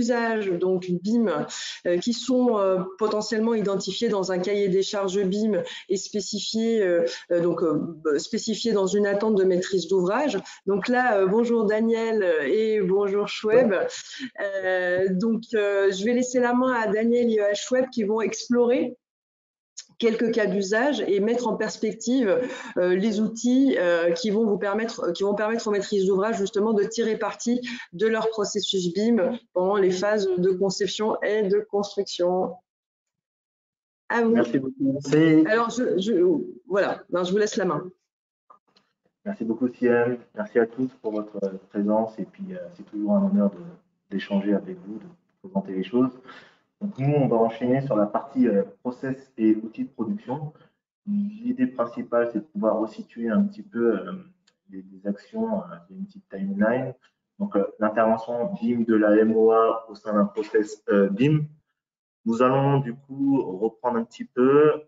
d'usage donc BIM qui sont potentiellement identifiés dans un cahier des charges BIM et spécifiés dans une attente de maîtrise d'ouvrage. Donc là, bonjour Daniel et bonjour Choueb. Je vais laisser la main à Daniel et à Choueb qui vont explorer quelques cas d'usage et mettre en perspective les outils qui vont permettre aux maîtrises d'ouvrage justement de tirer parti de leur processus BIM pendant les phases de conception et de construction. À vous. Merci beaucoup. Alors, voilà, je vous laisse la main. Merci beaucoup, Sienne. Merci à tous pour votre présence. Et puis, c'est toujours un honneur d'échanger avec vous, de présenter les choses. Donc, nous, on va enchaîner sur la partie process et outils de production. L'idée principale, c'est de pouvoir resituer un petit peu les actions, une petite timeline. Donc, l'intervention BIM de la MOA au sein d'un process BIM. Nous allons du coup reprendre un petit peu.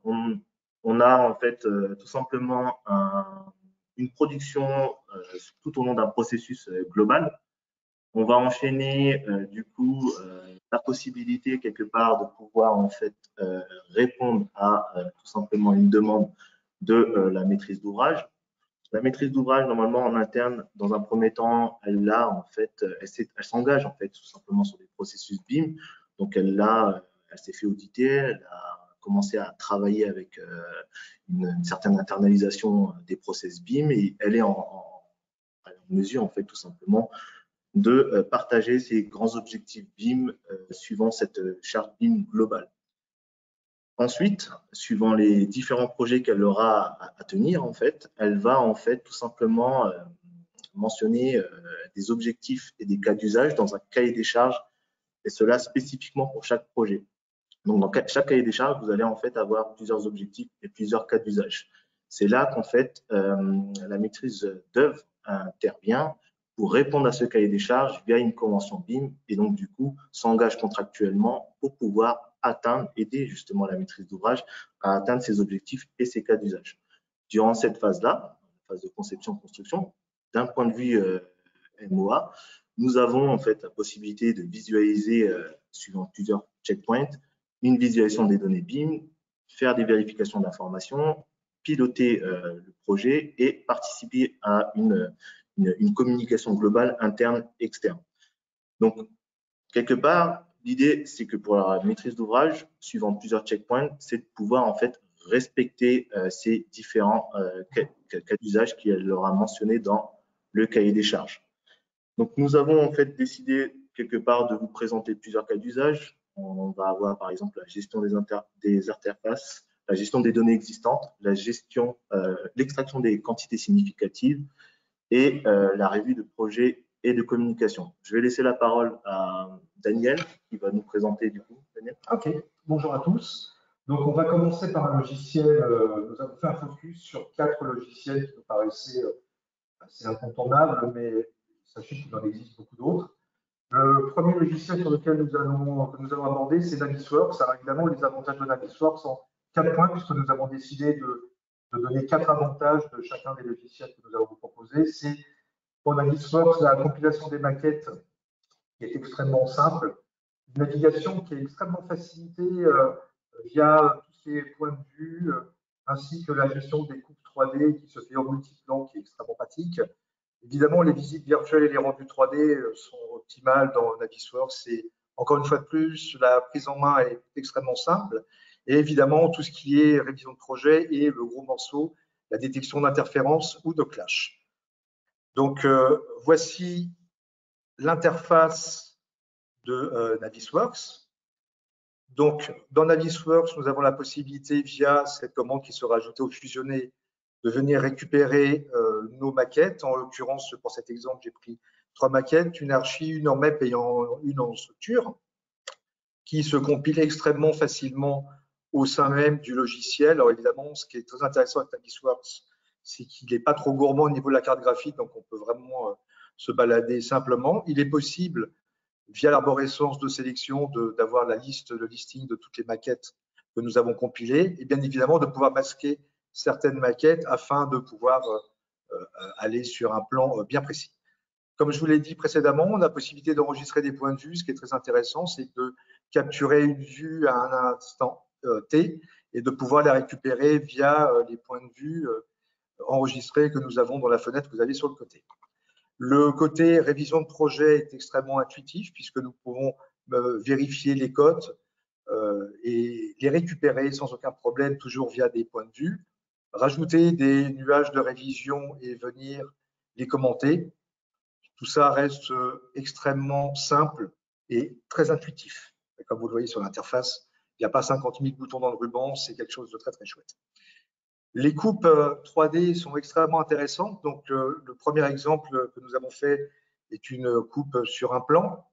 On a en fait tout simplement une production tout au long d'un processus global. On va enchaîner du coup la possibilité quelque part de pouvoir en fait répondre à tout simplement une demande de la maîtrise d'ouvrage. La maîtrise d'ouvrage, normalement en interne, dans un premier temps, elle s'engage en fait tout simplement sur des processus BIM. Donc elle s'est fait auditer, elle a commencé à travailler avec une certaine internalisation des process BIM et elle est en mesure en fait tout simplement de partager ses grands objectifs BIM suivant cette charte BIM globale. Ensuite, suivant les différents projets qu'elle aura à tenir, en fait, elle va en fait tout simplement mentionner des objectifs et des cas d'usage dans un cahier des charges, et cela spécifiquement pour chaque projet. Donc, dans chaque cahier des charges, vous allez en fait avoir plusieurs objectifs et plusieurs cas d'usage. C'est là qu'en fait, la maîtrise d'œuvre intervient pour répondre à ce cahier des charges via une convention BIM et donc du coup s'engage contractuellement pour pouvoir aider justement la maîtrise d'ouvrage à atteindre ses objectifs et ses cas d'usage. Durant cette phase-là, phase de conception-construction, d'un point de vue MOA, nous avons en fait la possibilité de visualiser, suivant plusieurs checkpoints, une visualisation des données BIM, faire des vérifications d'informations, piloter le projet et participer à une communication globale interne-externe. Donc, quelque part, l'idée, c'est que pour la maîtrise d'ouvrage, suivant plusieurs checkpoints, c'est de pouvoir en fait respecter ces différents cas d'usage qu'elle aura mentionnés dans le cahier des charges. Donc, nous avons en fait décidé quelque part de vous présenter plusieurs cas d'usage. On va avoir par exemple la gestion des interfaces, la gestion des données existantes, l'extraction des quantités significatives et la revue de projet et de communication. Je vais laisser la parole à Daniel qui va nous présenter du coup. Daniel. Ok, bonjour à tous. Donc on va commencer par un logiciel, nous avons fait un focus sur 4 logiciels qui nous paraissaient assez incontournables, mais sachez qu'il en existe beaucoup d'autres. Le premier logiciel sur lequel nous allons aborder, c'est Navisworks. Alors évidemment, les avantages de Navisworks sont 4 points, puisque nous avons décidé de donner 4 avantages de chacun des logiciels que nous allons vous proposer. C'est pour Navisworks la compilation des maquettes qui est extrêmement simple, une navigation qui est extrêmement facilitée via tous ces points de vue, ainsi que la gestion des coupes 3D qui se fait en multiplan, qui est extrêmement pratique. Évidemment, les visites virtuelles et les rendus 3D sont optimales dans Navisworks. Et encore une fois de plus, la prise en main est extrêmement simple. Et évidemment, tout ce qui est révision de projet et le gros morceau, la détection d'interférences ou de clash. Donc, voici l'interface de Navisworks. Donc, dans Navisworks, nous avons la possibilité, via cette commande qui sera ajoutée au fusionné, de venir récupérer nos maquettes. En l'occurrence, pour cet exemple, j'ai pris 3 maquettes, une archi, une en MEP et une en structure, qui se compilent extrêmement facilement au sein même du logiciel. Alors évidemment, ce qui est très intéressant avec Navisworks, c'est qu'il n'est pas trop gourmand au niveau de la carte graphique, donc on peut vraiment se balader simplement. Il est possible, via l'arborescence de sélection, d'avoir le listing de toutes les maquettes que nous avons compilées, et bien évidemment de pouvoir masquer certaines maquettes afin de pouvoir aller sur un plan bien précis. Comme je vous l'ai dit précédemment, on a la possibilité d'enregistrer des points de vue. Ce qui est très intéressant, c'est de capturer une vue à un instant T et de pouvoir la récupérer via les points de vue enregistrés que nous avons dans la fenêtre que vous avez sur le côté. Le côté révision de projet est extrêmement intuitif puisque nous pouvons vérifier les codes et les récupérer sans aucun problème, toujours via des points de vue, rajouter des nuages de révision et venir les commenter. Tout ça reste extrêmement simple et très intuitif. Et comme vous le voyez sur l'interface, il n'y a pas 50 000 boutons dans le ruban, c'est quelque chose de très très chouette. Les coupes 3D sont extrêmement intéressantes. Donc, le premier exemple que nous avons fait est une coupe sur un plan,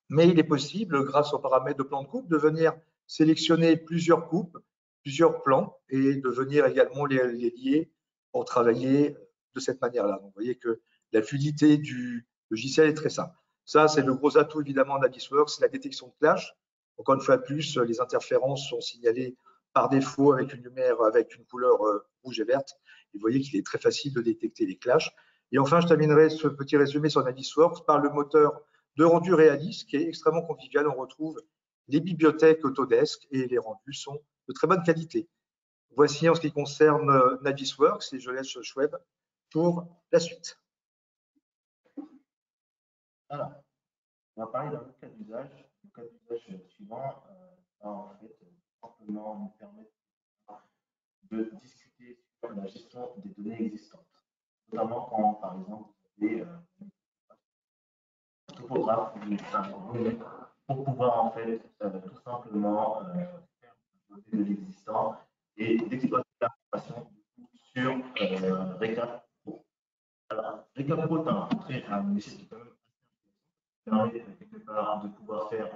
mais il est possible, grâce aux paramètres de plan de coupe, de venir sélectionner plusieurs coupes, plusieurs plans et de venir également les lier pour travailler de cette manière-là. Donc, vous voyez que la fluidité du logiciel est très simple. Ça, c'est le gros atout évidemment Navisworks, la détection de clash. Encore une fois de plus, les interférences sont signalées par défaut avec une lumière, avec une couleur rouge et verte. Et vous voyez qu'il est très facile de détecter les clashs. Et enfin, je terminerai ce petit résumé sur Navisworks par le moteur de rendu réaliste qui est extrêmement convivial. On retrouve les bibliothèques Autodesk et les rendus sont de très bonne qualité. Voici en ce qui concerne Navisworks et je laisse Shweb pour la suite. Alors, on va parler d'un autre cas d'usage. Le cas d'usage suivant va en fait simplement nous permettre de discuter sur la gestion des données existantes. Notamment quand, par exemple, vous avez un topographe ou un relais pour pouvoir en fait tout simplement faire de l'existant et d'exploiter l'information sur Recap Pro. Alors, Recap Pro est un logiciel qui permet quelque part de pouvoir faire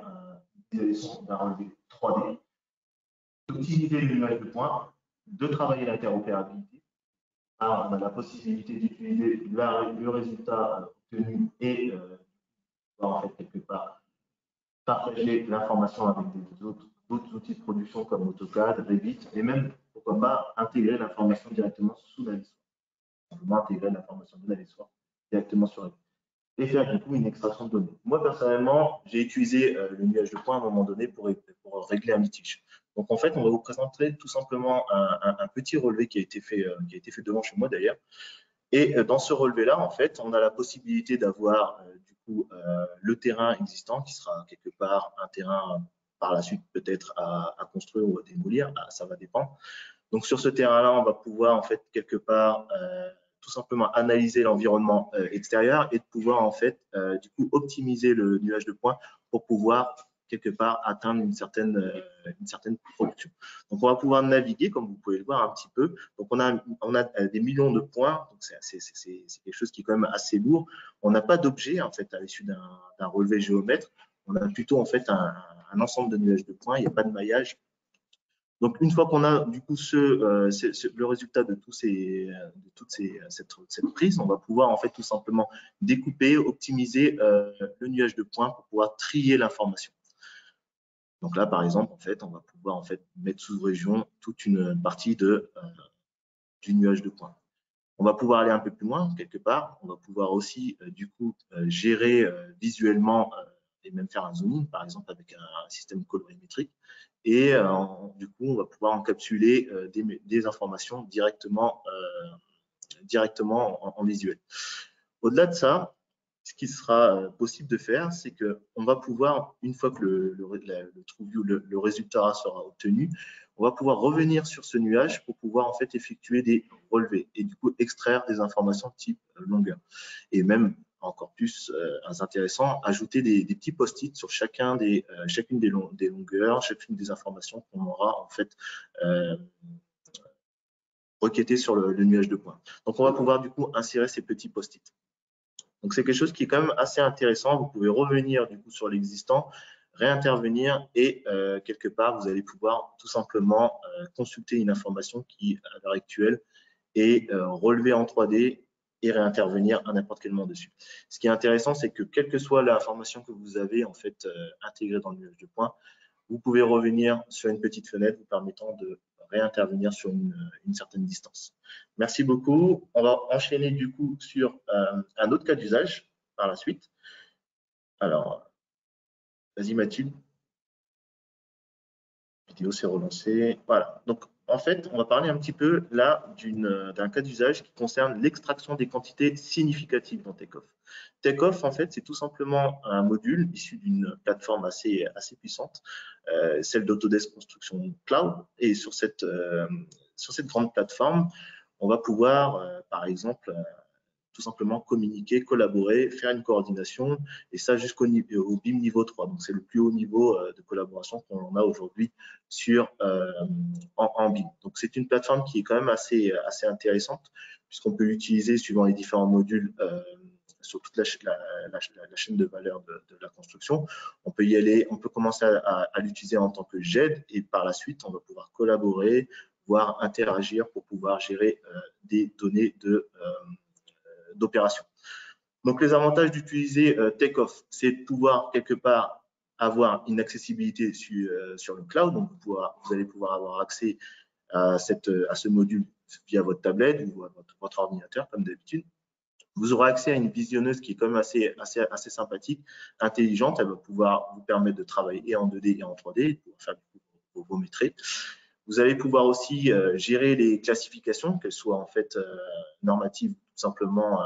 une visualisation d'un relevé 3D, d'optimiser le nuage de points, de travailler l'interopérabilité. On a la possibilité d'utiliser le résultat obtenu et pouvoir en fait quelque part partager l'information avec d'autres outils de production comme AutoCAD, Revit, et même, pourquoi pas, intégrer l'information directement sous Navisworks. Simplement intégrer l'information de Navisworks directement sur Revit. Et faire du coup une extraction de données. Moi, personnellement, j'ai utilisé le nuage de points à un moment donné pour régler un litige. Donc, en fait, on va vous présenter tout simplement un petit relevé qui a été fait devant chez moi d'ailleurs. Et dans ce relevé-là, en fait, on a la possibilité d'avoir du coup le terrain existant qui sera quelque part un terrain par la suite peut-être à construire ou à démolir, ça va dépendre. Donc, sur ce terrain-là, on va pouvoir en fait quelque part tout simplement analyser l'environnement extérieur et de pouvoir en fait du coup optimiser le nuage de points pour pouvoir quelque part atteindre une certaine production. Donc on va pouvoir naviguer comme vous pouvez le voir un petit peu. Donc on a des millions de points, donc c'est quelque chose qui est quand même assez lourd. On n'a pas d'objet en fait à l'issue d'un relevé géomètre. On a plutôt en fait un ensemble de nuages de points. Il n'y a pas de maillage. Donc, une fois qu'on a du coup le résultat de cette prise, on va pouvoir en fait tout simplement découper, optimiser le nuage de points pour pouvoir trier l'information. Donc là, par exemple, en fait, on va pouvoir en fait mettre sous région toute une partie du nuage de points. On va pouvoir aller un peu plus loin quelque part. On va pouvoir aussi du coup gérer visuellement et même faire un zooming, par exemple avec un système colorimétrique. Et du coup, on va pouvoir encapsuler des informations directement en visuel. Au-delà de ça, ce qui sera possible de faire, c'est qu'on va pouvoir, une fois que le résultat sera obtenu, on va pouvoir revenir sur ce nuage pour pouvoir en fait effectuer des relevés et du coup extraire des informations type longueur. Et même encore plus intéressant, ajouter des petits post-it sur chacune des longueurs, chacune des informations qu'on aura en fait requêtées sur le nuage de points. Donc on va pouvoir du coup insérer ces petits post-it. Donc, c'est quelque chose qui est quand même assez intéressant. Vous pouvez revenir du coup sur l'existant, réintervenir et quelque part, vous allez pouvoir tout simplement consulter une information qui, à l'heure actuelle, est relevée en 3D et réintervenir à n'importe quel moment dessus. Ce qui est intéressant, c'est que quelle que soit l'information que vous avez en fait intégrée dans le nuage de points, vous pouvez revenir sur une petite fenêtre vous permettant de réintervenir sur une certaine distance. Merci beaucoup. On va enchaîner du coup sur un autre cas d'usage. par la suite. Alors, vas-y Mathilde. La vidéo s'est relancée. Voilà. Donc, en fait, on va parler un petit peu là d'un cas d'usage qui concerne l'extraction des quantités significatives dans Takeoff. Takeoff, en fait, c'est tout simplement un module issu d'une plateforme assez puissante, celle d'Autodesk Construction Cloud. Et sur cette grande plateforme, on va pouvoir, par exemple, tout simplement communiquer, collaborer, faire une coordination, et ça jusqu'au BIM niveau 3. Donc, c'est le plus haut niveau de collaboration qu'on a aujourd'hui en BIM. Donc, c'est une plateforme qui est quand même assez intéressante, puisqu'on peut l'utiliser suivant les différents modules sur toute la chaîne de valeur de la construction. On peut y aller, on peut commencer à l'utiliser en tant que GED, et par la suite, on va pouvoir collaborer, voire interagir pour pouvoir gérer des données d'opération. Donc, les avantages d'utiliser Takeoff, c'est de pouvoir quelque part avoir une accessibilité sur le cloud. Donc, vous allez pouvoir avoir accès à ce module via votre tablette ou votre ordinateur, comme d'habitude. Vous aurez accès à une visionneuse qui est quand même assez sympathique, intelligente. Elle va pouvoir vous permettre de travailler et en 2D et en 3D, pour faire vos métrés. Vous allez pouvoir aussi gérer les classifications, qu'elles soient en fait normatives, tout simplement,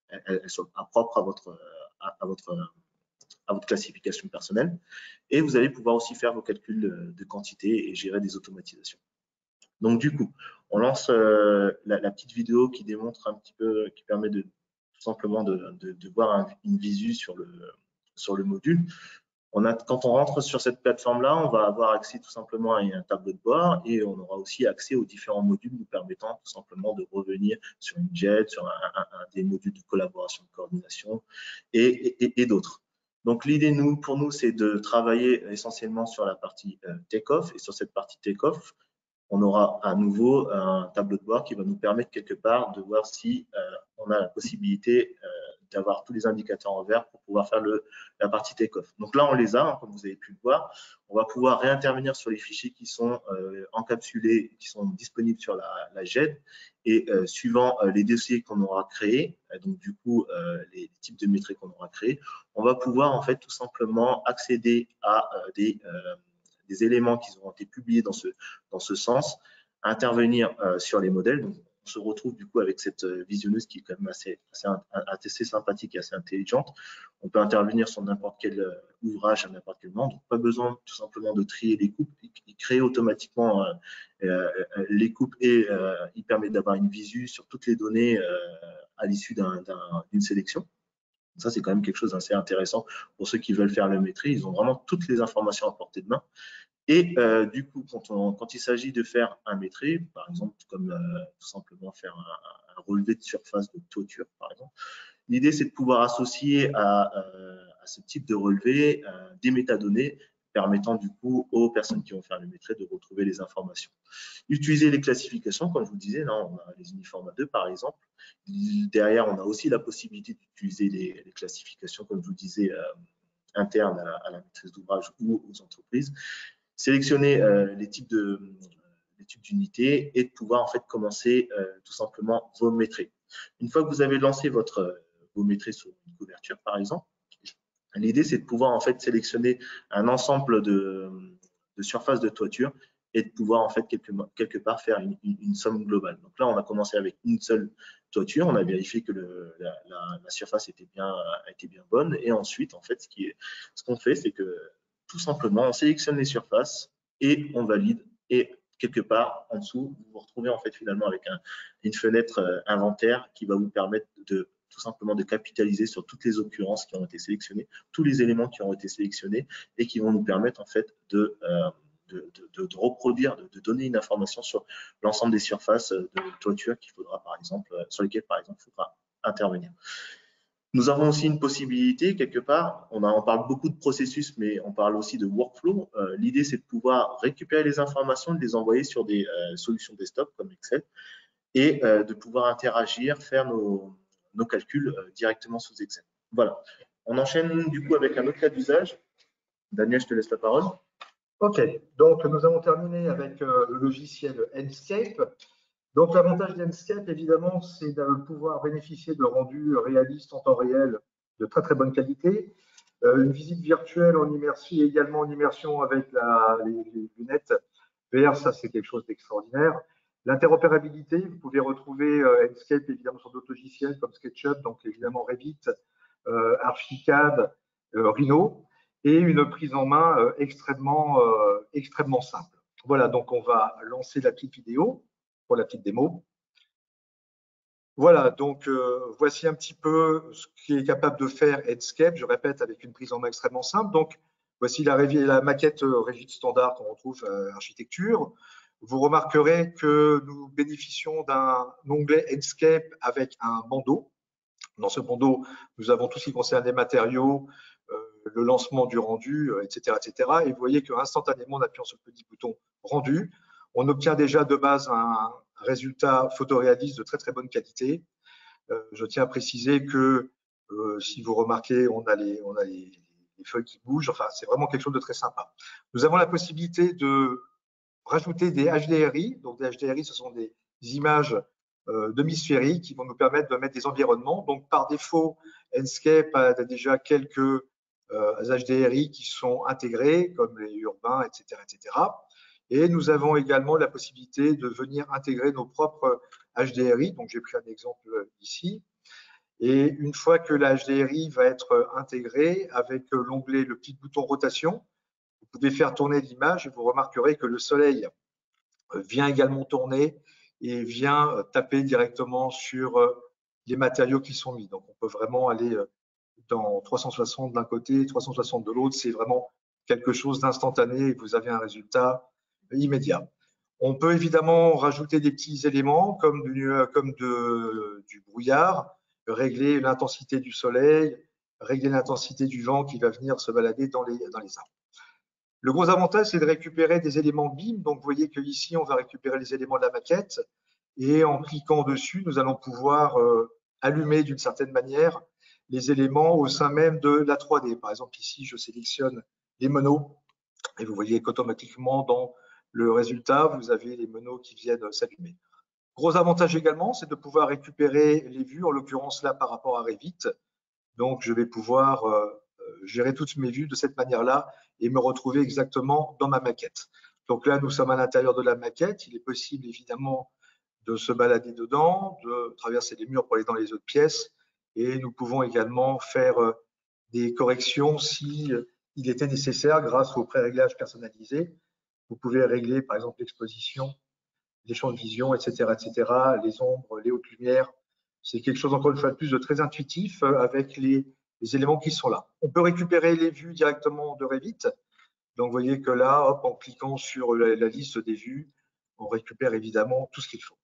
elles soient propres à votre classification personnelle. Et vous allez pouvoir aussi faire vos calculs de quantité et gérer des automatisations. Donc, du coup, on lance la petite vidéo qui démontre un petit peu, qui permet tout simplement de voir une visu sur le module. Quand on rentre sur cette plateforme-là, on va avoir accès tout simplement à un tableau de bord, et on aura aussi accès aux différents modules nous permettant tout simplement de revenir sur une JET, sur des modules de collaboration, de coordination et d'autres. Donc, l'idée pour nous, c'est de travailler essentiellement sur la partie Takeoff, et sur cette partie Takeoff, on aura à nouveau un tableau de bord qui va nous permettre quelque part de voir si on a la possibilité d'avoir tous les indicateurs en vert pour pouvoir faire la partie take-off. Donc là, on les a, hein, comme vous avez pu le voir. On va pouvoir réintervenir sur les fichiers qui sont encapsulés, qui sont disponibles sur la GED, et suivant les dossiers qu'on aura créés, donc du coup les types de métriques qu'on aura créés, on va pouvoir en fait tout simplement accéder à des éléments qui ont été publiés dans ce sens, intervenir sur les modèles. Donc, on se retrouve du coup avec cette visionneuse qui est quand même assez sympathique et assez intelligente. On peut intervenir sur n'importe quel ouvrage à n'importe quel moment. Donc, pas besoin tout simplement de trier les coupes. Il crée automatiquement les coupes, et il permet d'avoir une visu sur toutes les données à l'issue d'une sélection. Ça, c'est quand même quelque chose d'assez intéressant pour ceux qui veulent faire le métier. Ils ont vraiment toutes les informations à portée de main. Et du coup, quand il s'agit de faire un métré, par exemple, comme tout simplement faire un relevé de surface de toiture, par exemple, l'idée, c'est de pouvoir associer à ce type de relevé des métadonnées permettant du coup aux personnes qui vont faire le métré de retrouver les informations. Utiliser les classifications, comme je vous disais, là, on a les uniformes A2 par exemple. Derrière, on a aussi la possibilité d'utiliser les classifications, comme je vous disais, internes à la maîtrise d'ouvrage ou aux entreprises. Sélectionner les types d'unités et de pouvoir en fait commencer tout simplement vos métrés. Une fois que vous avez lancé vos métrés sur une couverture, par exemple, l'idée c'est de pouvoir en fait sélectionner un ensemble de surfaces de toiture et de pouvoir en fait quelque part faire une somme globale. Donc là, on a commencé avec une seule toiture, on a vérifié que la surface était bien bonne, et ensuite en fait ce qu'on fait, c'est que tout simplement on sélectionne les surfaces et on valide, et quelque part en dessous vous vous retrouvez en fait finalement avec une fenêtre inventaire qui va vous permettre tout simplement de capitaliser sur toutes les occurrences qui ont été sélectionnées, tous les éléments qui ont été sélectionnés, et qui vont nous permettre en fait de reproduire, de donner une information sur l'ensemble des surfaces de toiture qu'il faudra par exemple, sur lesquelles par exemple il faudra intervenir. Nous avons aussi une possibilité quelque part, on parle beaucoup de processus, mais on parle aussi de workflow. L'idée c'est de pouvoir récupérer les informations, de les envoyer sur des solutions desktop comme Excel, et de pouvoir interagir, faire nos calculs directement sous Excel. Voilà. On enchaîne du coup avec un autre cas d'usage. Daniel, je te laisse la parole. OK, donc nous avons terminé avec le logiciel Enscape. Donc l'avantage d'Enscape, évidemment, c'est de pouvoir bénéficier de rendus réalistes en temps réel de très très bonne qualité. Une visite virtuelle en immersion et également en immersion avec les lunettes VR, ça c'est quelque chose d'extraordinaire. L'interopérabilité, vous pouvez retrouver Enscape évidemment sur d'autres logiciels comme SketchUp, donc évidemment Revit, Archicad, Rhino, et une prise en main extrêmement simple. Voilà, donc on va lancer la petite vidéo pour la petite démo. Voilà, donc voici un petit peu ce qui est capable de faire Enscape, je répète, avec une prise en main extrêmement simple. Donc, voici la maquette Revit standard qu'on retrouve architecture. Vous remarquerez que nous bénéficions d'un onglet Enscape avec un bandeau. Dans ce bandeau, nous avons tout ce qui concerne les matériaux, le lancement du rendu, etc., etc. Et vous voyez qu'instantanément, en appuyant sur le petit bouton rendu, on obtient déjà de base un résultat photoréaliste de très très bonne qualité. Je tiens à préciser que si vous remarquez, on a les feuilles qui bougent. Enfin, c'est vraiment quelque chose de très sympa. Nous avons la possibilité de rajouter des HDRI. Donc, des HDRI, ce sont des images demi-sphériques qui vont nous permettre de mettre des environnements. Donc, par défaut, Enscape a déjà quelques HDRI qui sont intégrés, comme les urbains, etc., etc. Et nous avons également la possibilité de venir intégrer nos propres HDRI. Donc, j'ai pris un exemple ici. Et une fois que la HDRI va être intégrée avec l'onglet, le petit bouton rotation, vous pouvez faire tourner l'image et vous remarquerez que le soleil vient également tourner et vient taper directement sur les matériaux qui sont mis. Donc, on peut vraiment aller dans 360 d'un côté, 360 de l'autre. C'est vraiment quelque chose d'instantané et vous avez un résultat immédiat. On peut évidemment rajouter des petits éléments comme du brouillard, régler l'intensité du soleil, régler l'intensité du vent qui va venir se balader dans les arbres. Le gros avantage, c'est de récupérer des éléments BIM. Donc, vous voyez qu'ici, on va récupérer les éléments de la maquette et en cliquant dessus, nous allons pouvoir allumer d'une certaine manière les éléments au sein même de la 3D. Par exemple, ici, je sélectionne les monos et vous voyez qu'automatiquement, dans le résultat, vous avez les monos qui viennent s'allumer. Gros avantage également, c'est de pouvoir récupérer les vues, en l'occurrence là par rapport à Revit. Donc, je vais pouvoir gérer toutes mes vues de cette manière-là et me retrouver exactement dans ma maquette. Donc là, nous sommes à l'intérieur de la maquette. Il est possible évidemment de se balader dedans, de traverser les murs pour aller dans les autres pièces. Et nous pouvons également faire des corrections si il était nécessaire grâce au pré-réglage personnalisé. Vous pouvez régler par exemple l'exposition, les champs de vision, etc., etc., les ombres, les hautes lumières. C'est quelque chose encore une fois de plus de très intuitif avec les éléments qui sont là. On peut récupérer les vues directement de Revit. Donc vous voyez que là, hop, en cliquant sur la liste des vues, on récupère évidemment tout ce qu'il faut.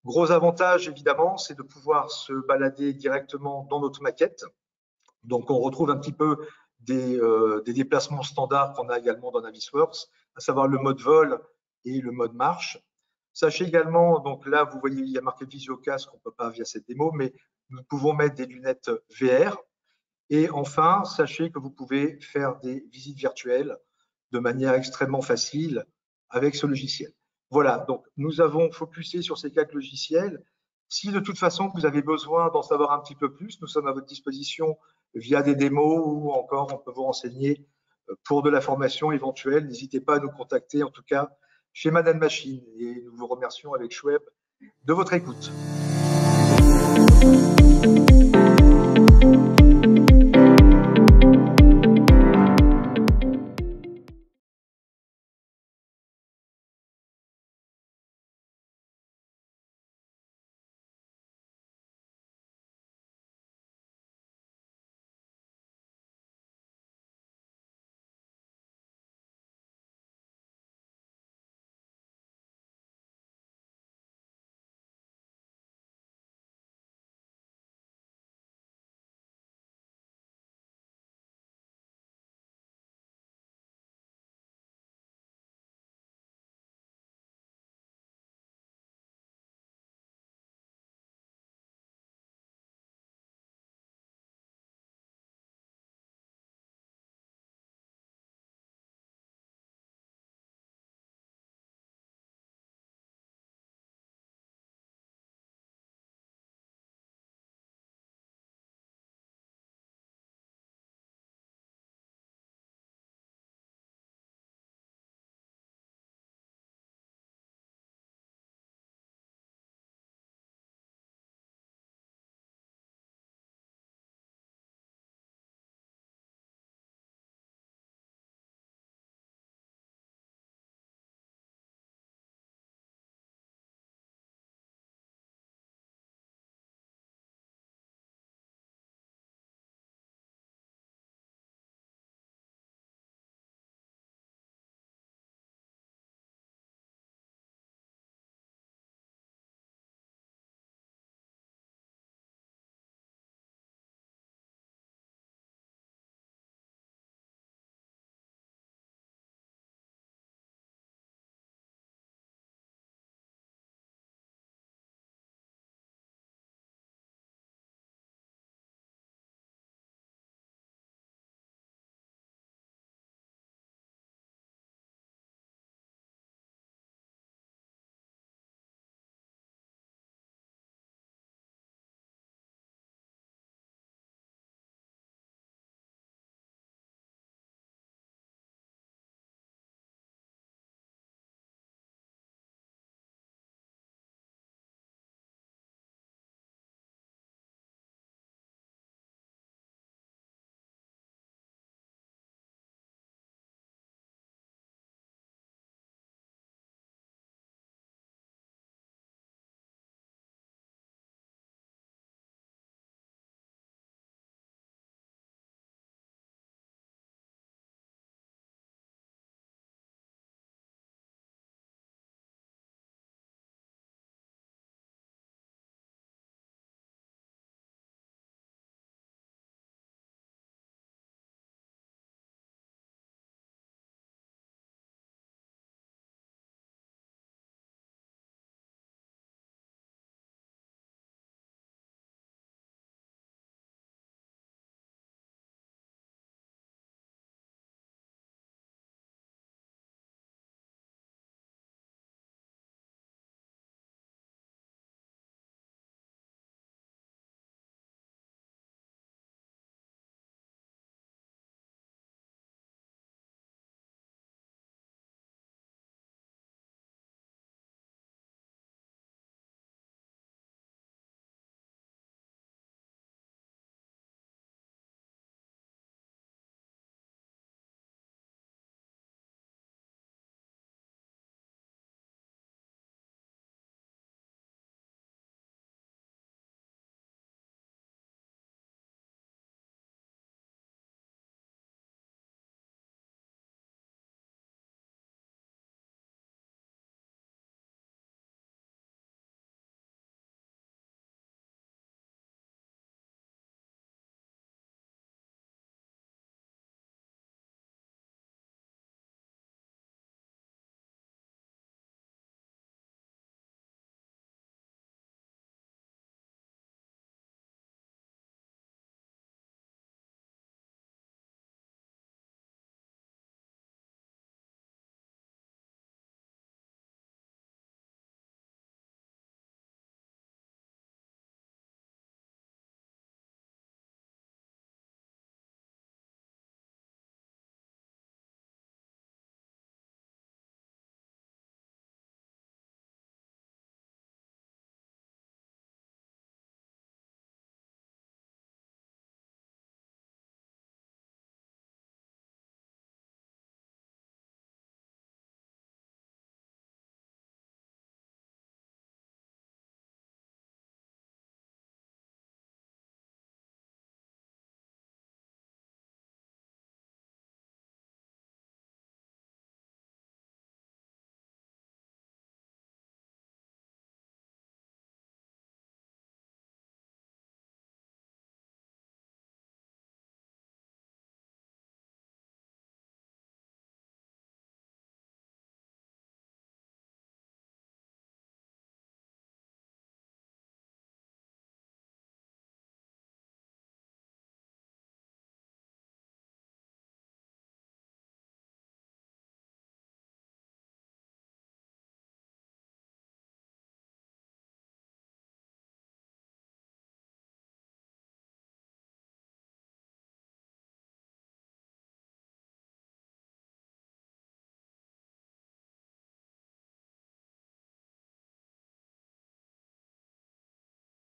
Gros avantage évidemment, c'est de pouvoir se balader directement dans notre maquette. Donc on retrouve un petit peu des déplacements standards qu'on a également dans Navisworks, à savoir le mode vol et le mode marche. Sachez également, donc là, vous voyez, il y a marqué VisioCast qu'on ne peut pas via cette démo, mais nous pouvons mettre des lunettes VR. Et enfin, sachez que vous pouvez faire des visites virtuelles de manière extrêmement facile avec ce logiciel. Voilà, donc nous avons focusé sur ces 4 logiciels. Si de toute façon vous avez besoin d'en savoir un petit peu plus, nous sommes à votre disposition via des démos ou encore on peut vous renseigner pour de la formation éventuelle. N'hésitez pas à nous contacter, en tout cas chez Madame Machine. Et nous vous remercions avec Schweb de votre écoute.